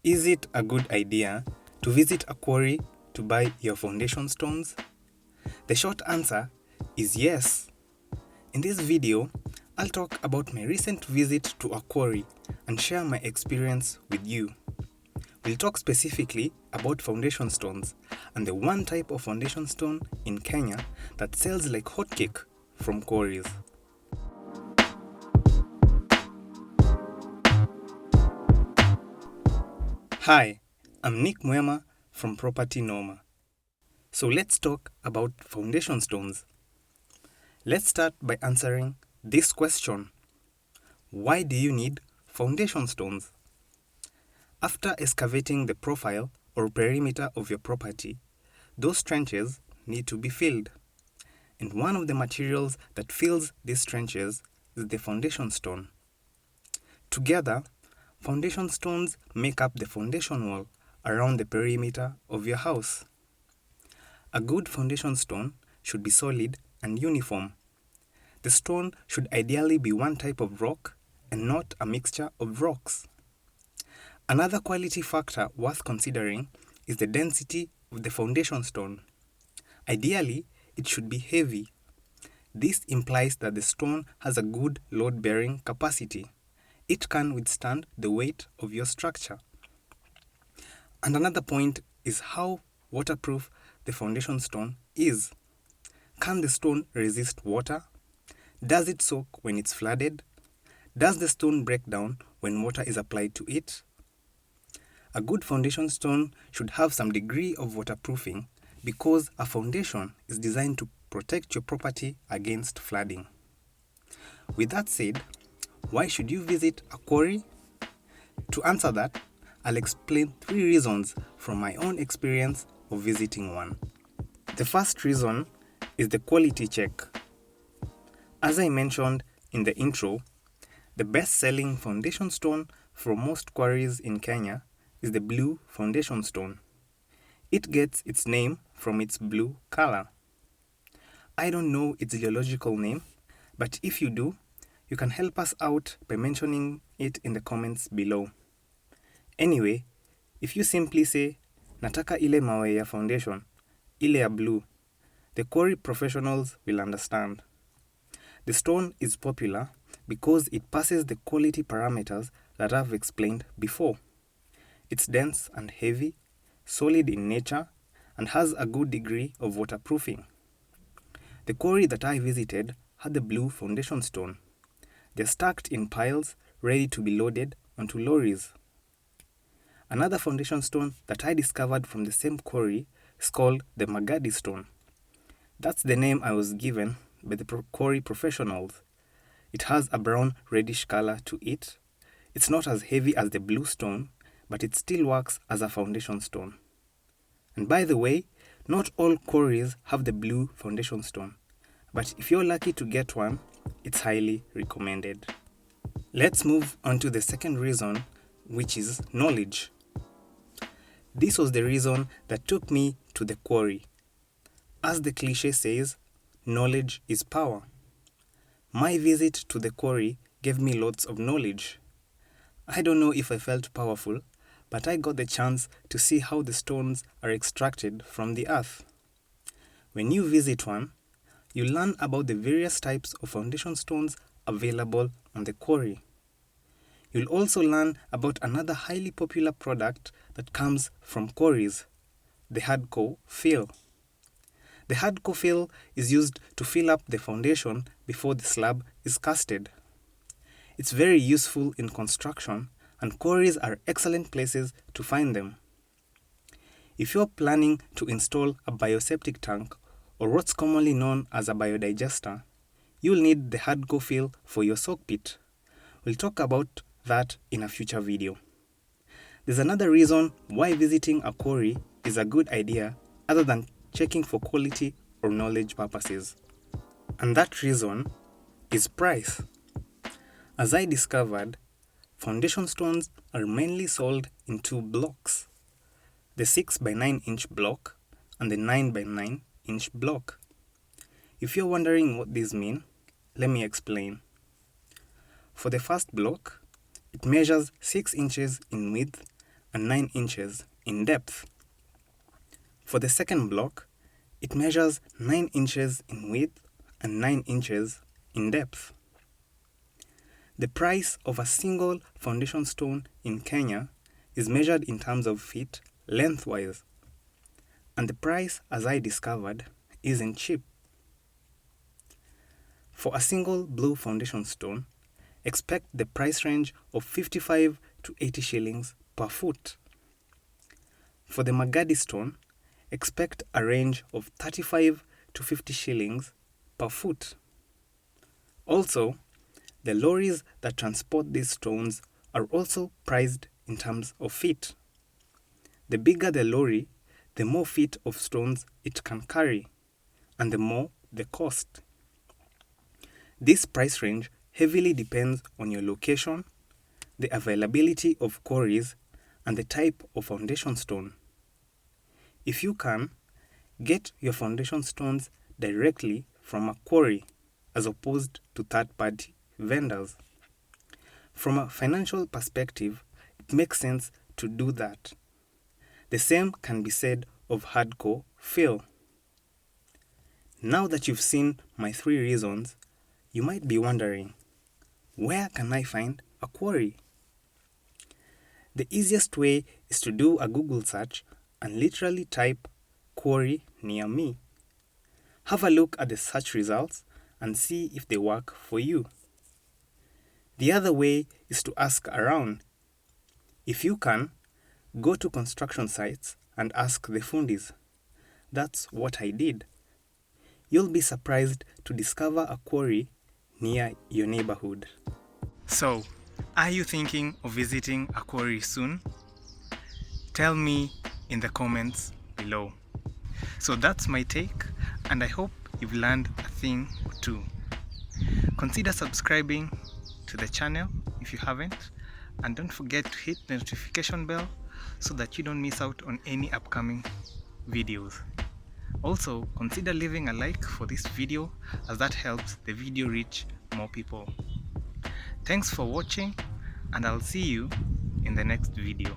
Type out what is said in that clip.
Is it a good idea to visit a quarry to buy your foundation stones? The short answer is yes. In this video, I'll talk about my recent visit to a quarry and share my experience with you. We'll talk specifically about foundation stones and the one type of foundation stone in Kenya that sells like hotcake from quarries. Hi, I'm Muema from Property Noma. So let's talk about foundation stones. Let's start by answering this question. Why do you need foundation stones? After excavating the profile or perimeter of your property, those trenches need to be filled. And one of the materials that fills these trenches is the foundation stone. Together, foundation stones make up the foundation wall around the perimeter of your house. A good foundation stone should be solid and uniform. The stone should ideally be one type of rock and not a mixture of rocks. Another quality factor worth considering is the density of the foundation stone. Ideally, it should be heavy. This implies that the stone has a good load-bearing capacity. It can withstand the weight of your structure. And another point is how waterproof the foundation stone is. Can the stone resist water? Does it soak when it's flooded? Does the stone break down when water is applied to it? A good foundation stone should have some degree of waterproofing because a foundation is designed to protect your property against flooding. With that said, why should you visit a quarry? To answer that, I'll explain 3 reasons from my own experience of visiting one. The first reason is the quality check. As I mentioned in the intro, the best-selling foundation stone from most quarries in Kenya is the blue foundation stone. It gets its name from its blue color. I don't know its geological name, but if you do, you can help us out by mentioning it in the comments below. Anyway, if you simply say, nataka ile mawe ya foundation, ile ya blue, the quarry professionals will understand. The stone is popular because it passes the quality parameters that I've explained before. It's dense and heavy, solid in nature, and has a good degree of waterproofing. The quarry that I visited had the blue foundation stone. They're stacked in piles, ready to be loaded onto lorries. Another foundation stone that I discovered from the same quarry is called the Magadi stone. That's the name I was given by the quarry professionals. It has a brown reddish color to it. It's not as heavy as the blue stone, but it still works as a foundation stone. And by the way, not all quarries have the blue foundation stone, but if you're lucky to get one, it's highly recommended. Let's move on to the second reason, which is knowledge. This was the reason that took me to the quarry. As the cliche says, knowledge is power. My visit to the quarry gave me lots of knowledge. I don't know if I felt powerful, but I got the chance to see how the stones are extracted from the earth. When you visit one, you learn about the various types of foundation stones available on the quarry. You'll also learn about another highly popular product that comes from quarries, the hardcore fill. The hardcore fill is used to fill up the foundation before the slab is casted. It's very useful in construction, and quarries are excellent places to find them. If you're planning to install a bioseptic tank, or what's commonly known as a biodigester, you'll need the hardcore fill for your soak pit. We'll talk about that in a future video. There's another reason why visiting a quarry is a good idea other than checking for quality or knowledge purposes. And that reason is price. As I discovered, foundation stones are mainly sold in 2 blocks, the 6 by 9 inch block and the 9 by 9 inch block. If you're wondering what these mean, let me explain. For the first block, it measures 6 inches in width and 9 inches in depth. For the second block, it measures 9 inches in width and 9 inches in depth. The price of a single foundation stone in Kenya is measured in terms of feet lengthwise, and the price, as I discovered, isn't cheap. For a single blue foundation stone, expect the price range of 55 to 80 shillings per foot. For the Magadi stone, expect a range of 35 to 50 shillings per foot. Also, the lorries that transport these stones are also priced in terms of feet. The bigger the lorry, the more feet of stones it can carry, and the more the cost. This price range heavily depends on your location, the availability of quarries, and the type of foundation stone. If you can, get your foundation stones directly from a quarry as opposed to third-party vendors. From a financial perspective, it makes sense to do that. The same can be said of hardcore fill. Now that you've seen my 3 reasons, you might be wondering, where can I find a quarry? The easiest way is to do a Google search and literally type quarry near me. Have a look at the search results and see if they work for you. The other way is to ask around. If you can, go to construction sites and ask the fundis. That's what I did. You'll be surprised to discover a quarry near your neighborhood. So, are you thinking of visiting a quarry soon? Tell me in the comments below. So that's my take, and I hope you've learned a thing or two. Consider subscribing to the channel if you haven't, and don't forget to hit the notification bell so that you don't miss out on any upcoming videos. Also, consider leaving a like for this video, as that helps the video reach more people. Thanks for watching, and I'll see you in the next video.